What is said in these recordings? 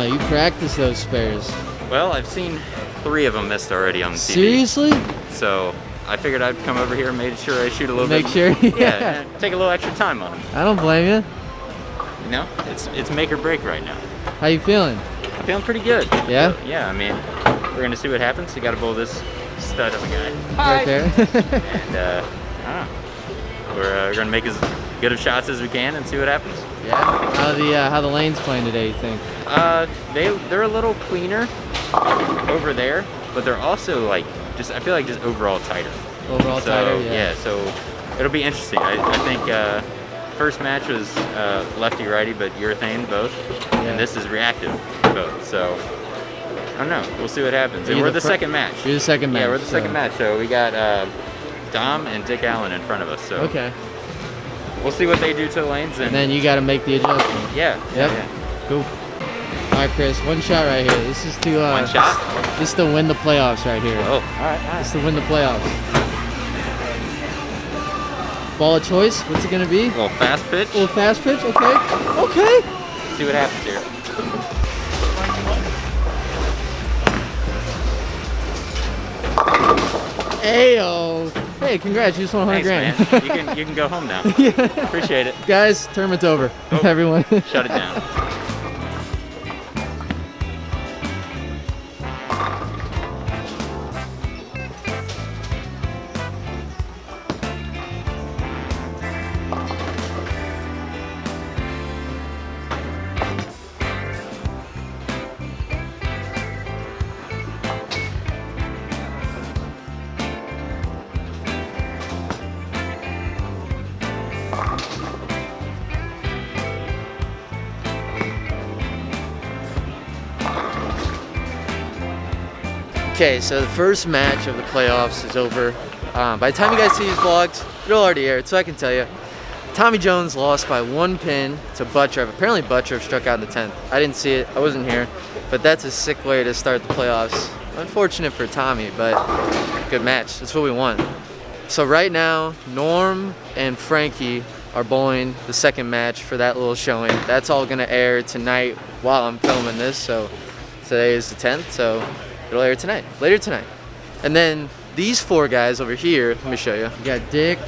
know. You practice those spares. Well, I've seen 3 of them missed already on the TV. Seriously? So I figured I'd come over here and made sure I shoot a little Make bit. sure? Yeah, and take a little extra time on them. I don't blame you. You know, it's make or break right now. How you feeling? I'm feeling pretty good. Yeah? So, yeah, I mean, we're gonna see what happens. You gotta bowl this stud of a guy. Right there. And I don't know. We're gonna make as good of shots as we can and see what happens. Yeah. How the lanes playing today, you think? They're a little cleaner over there, but they're also like I feel like just overall tighter. Overall tighter, yeah. Yeah, so it'll be interesting. I think first match was lefty righty, but urethane both, and this is reactive both. So I don't know. We'll see what happens. And we're the second match. You're the second match. Yeah, we're the second match. So we got Dom and Dick Allen in front of us. So okay. We'll see what they do to the lanes, and then you got to make the adjustment. Yeah. Yep. Yeah. Cool. All right, Chris. One shot right here. This is to one shot. This is to win the playoffs right here. Oh, all right. This is to win the playoffs. Ball of choice. What's it gonna be? A little fast pitch. A little fast pitch. Okay. Okay. Let's see what happens here. Ayo. Hey, congrats. You just won 100 Thanks, grand. man. You can go home now. Yeah. Appreciate it. Guys, tournament's over. Oh, Everyone. Shut it down. Okay, so the first match of the playoffs is over. By the time you guys see these vlogs, it'll already aired, so I can tell you. Tommy Jones lost by 1 pin to Buttref. Apparently Buttref struck out in the 10th. I didn't see it, I wasn't here, but that's a sick way to start the playoffs. Unfortunate for Tommy, but good match. That's what we want. So right now, Norm and Frankie are bowling the second match for that little showing. That's all gonna air tonight while I'm filming this, so today is the 10th, so it'll air tonight, later tonight. And then these 4 guys over here, let me show you. You got Dick,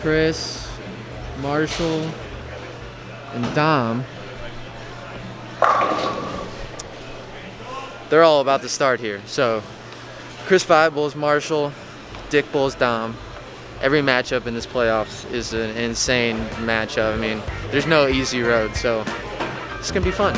Chris, Marshall, and Dom. They're all about to start here. So Chris 5 bowls Marshall, Dick bowls Dom. Every matchup in this playoffs is an insane matchup. I mean, there's no easy road, so it's gonna be fun.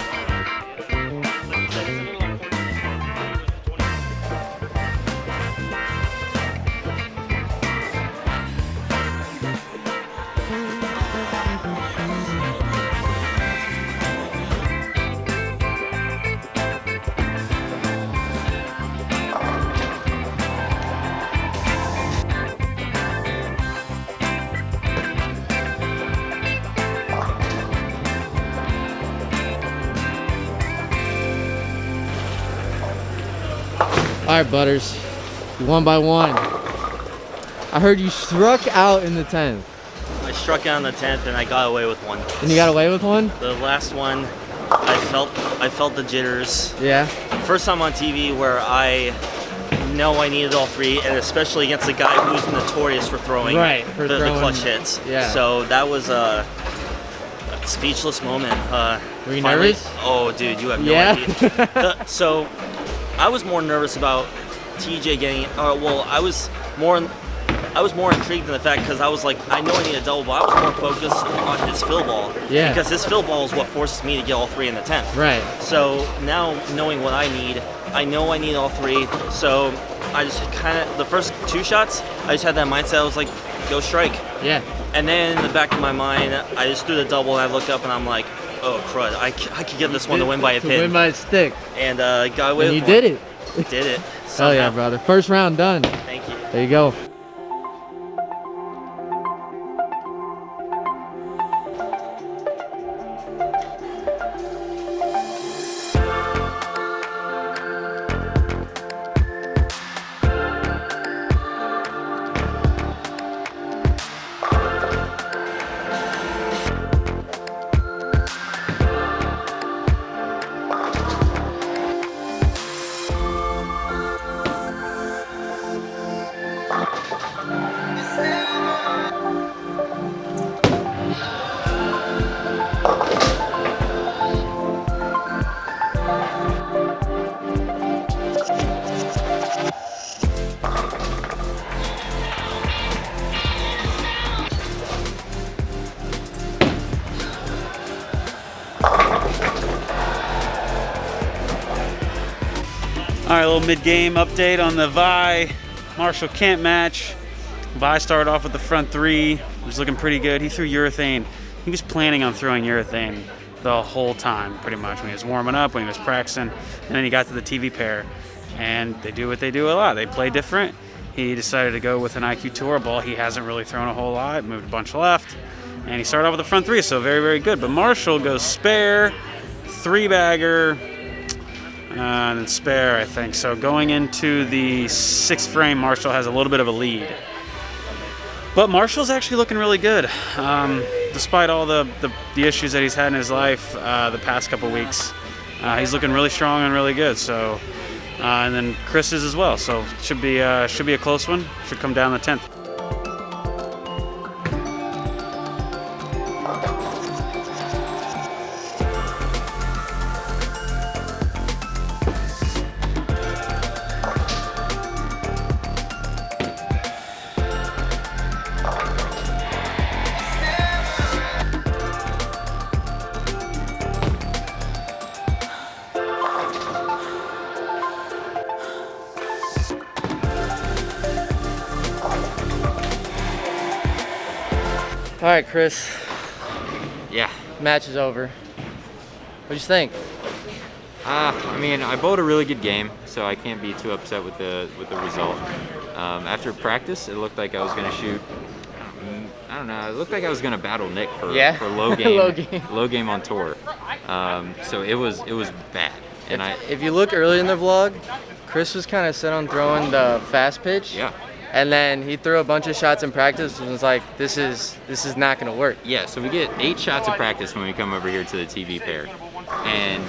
All right, Butters, you won by 1. I heard you struck out in the 10th. I struck out in the 10th and I got away with 1. And you got away with 1? The last one, I felt the jitters. Yeah. First time on TV where I know I needed all 3, and especially against a guy who's notorious for throwing the clutch hits. Yeah. So that was a speechless moment. Were you nervous? Oh, dude, you have no idea. So I was more nervous about TJ getting. Well, I was more intrigued in the fact because I was like, I know I need a double, but I was more focused on his fill ball. Yeah. Because his fill ball is what forces me to get all 3 in the 10th. Right. So now knowing what I need, I know I need all 3. So I just kind of, the first 2 shots, I just had that mindset. I was like, go strike. Yeah. And then in the back of my mind, I just threw the double and I looked up and I'm like, oh crud, I could get this one to win by a pin. To win by a stick. And got away with you one. did it. Did it. Hell yeah, brother. First round done. Thank you. There you go. All right, a little mid-game update on the Vi Marshall Kent match. Vi started off with the front three. He was looking pretty good. He threw urethane. He was planning on throwing urethane the whole time, pretty much, when he was warming up, when he was practicing, and then he got to the TV pair. And they do what they do a lot. They play different. He decided to go with an IQ Tour ball. He hasn't really thrown a whole lot, moved a bunch left, and he started off with the front three, so very, very good. But Marshall goes spare, three-bagger, and then spare, I think. So going into the sixth frame, Marshall has a little bit of a lead. But Marshall's actually looking really good. Despite all the issues that he's had in his life the past couple weeks, he's looking really strong and really good. So, and then Chris is as well. So should be a close one. Should come down the 10th. All right, Chris. Yeah. Match is over. What'd you think? I mean, I bowled a really good game, so I can't be too upset with the result. After practice, it looked like I was gonna shoot. I don't know. It looked like I was gonna battle Nick for low game, low game on tour. So it was bad. And if you look early in the vlog, Chris was kind of set on throwing the fast pitch. Yeah. And then he threw a bunch of shots in practice and was like, this is not gonna work. Yeah, so we get 8 shots of practice when we come over here to the TV pair. And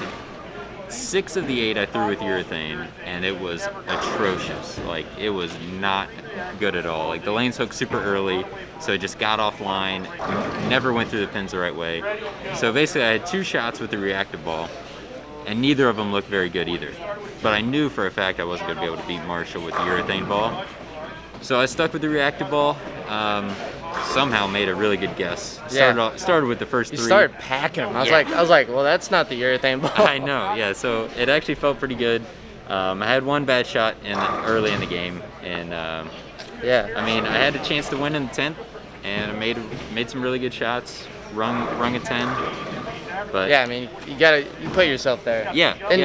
6 of the 8 I threw with urethane, and it was atrocious. Like, it was not good at all. Like, the lanes hooked super early, so it just got offline, never went through the pins the right way. So basically I had 2 shots with the reactive ball, and neither of them looked very good either. But I knew for a fact I wasn't gonna be able to beat Marshall with the urethane ball. So I stuck with the reactive ball, somehow made a really good guess. Started with the first 3. You started packing them. I was like, well, that's not the urethane ball. I know, yeah. So it actually felt pretty good. I had 1 bad shot early in the game, and yeah. I mean, I had a chance to win in the 10th, and I made some really good shots. Rung a 10. But yeah, I mean, you put yourself there. Yeah. And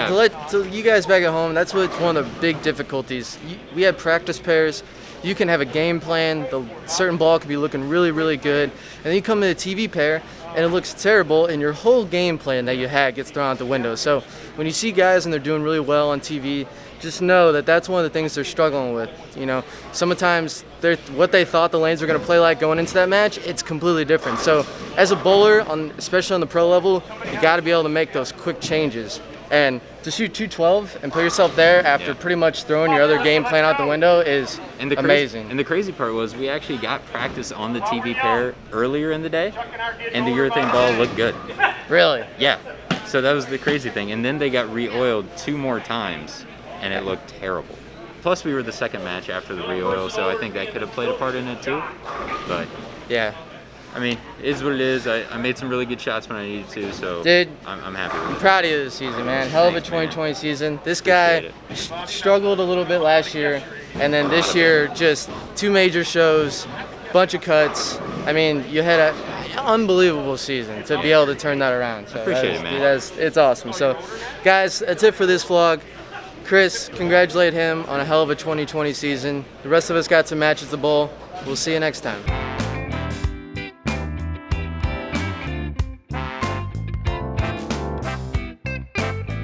to you guys back at home, that's what's one of the big difficulties. We have practice pairs. You can have a game plan, the certain ball could be looking really, really good, and then you come to the TV pair and it looks terrible, and your whole game plan that you had gets thrown out the window. So when you see guys and they're doing really well on TV, just know that that's one of the things they're struggling with. You know, sometimes what they thought the lanes were going to play like going into that match, it's completely different. So as a bowler, especially on the pro level, you got to be able to make those quick changes. And to shoot 212 and put yourself there after pretty much throwing your other game plan out the window is amazing. And the crazy part was we actually got practice on the TV pair earlier in the day, and the urethane ball looked good. Really? Yeah. So that was the crazy thing. And then they got re-oiled 2 more times, and it looked terrible. Plus, we were the second match after the re-oil, so I think that could have played a part in it too. But yeah. I mean, it is what it is. I made some really good shots when I needed to, so Dude, I'm happy with it. I'm proud of you this season, man. Hell of a 2020 season. This guy struggled a little bit last year, and then this year, just 2 major shows, bunch of cuts. I mean, you had an unbelievable season to be able to turn that around. So appreciate it, man. It's awesome. So, guys, that's it for this vlog. Chris, congratulate him on a hell of a 2020 season. The rest of us got some matches to bowl. We'll see you next time.